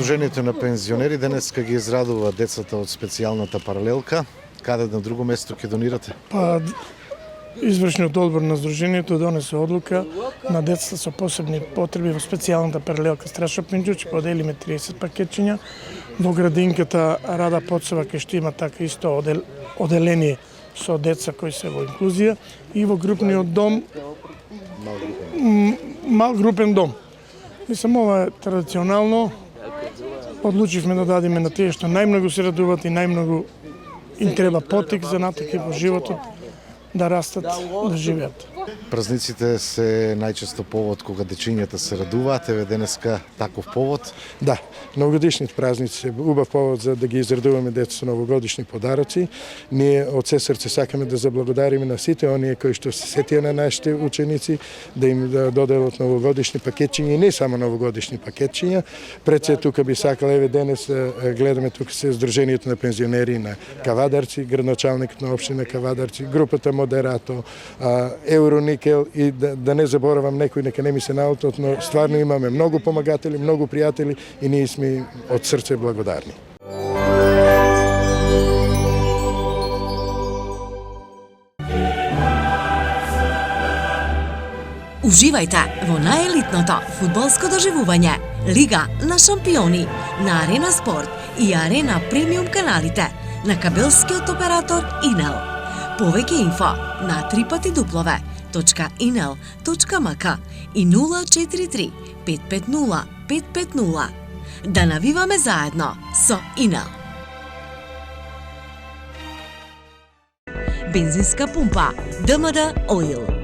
Сдруженијето на пензионери денеска ги израдува децата од специјалната паралелка. Каде на друго место ќе донирате? Па, извршниот одбор на Сдруженијето донесе одлука на децата со посебни потреби во специјалната паралелка Страшо Пинџу, ќе поделиме 30 пакетчиња. Во градинката Рада Поцева ќе што има така исто оделение со деца кои се во инклузија и во групниот дом мал групен дом. Мислам, ова е традиционално. Одлучивме да дадеме на тие што најмногу се радуваат и најмногу им треба потик за натаки во животот да растат, да живеат. Празниците се најчесто повод кога дечињата се радуваат, еве денеска таков повод. Да, новогодишните празници се убав повод за да ги израдуваме деца со новогодишни подароци. Ние од се срце сакаме да заблагодариме на сите оние кои што се сетија на нашите ученици, да им доделат новогодишни пакетчиња и не само новогодишни пакетчиња. Пред се тука би сакал, еве денес гледаме тука се Сдруженијето на пензионери на Кавадарци, градоначалникот на општина Кавадарци, групата Модерато, Евроникел и да не заборавам некој, нека не ми се наутот, но стварно имаме многу помагатели, многу пријатели и ние сме од срце благодарни. Уживајте во најелитното фудбалско доживување Лига на шампиони на Арена Спорт и Арена Премиум каналите на кабелскиот оператор Инел. Повеќе инфо на www.inel.mk и 043 550 550. Да навиваме заедно со Инел. Бензинска пумпа ДМД Оил.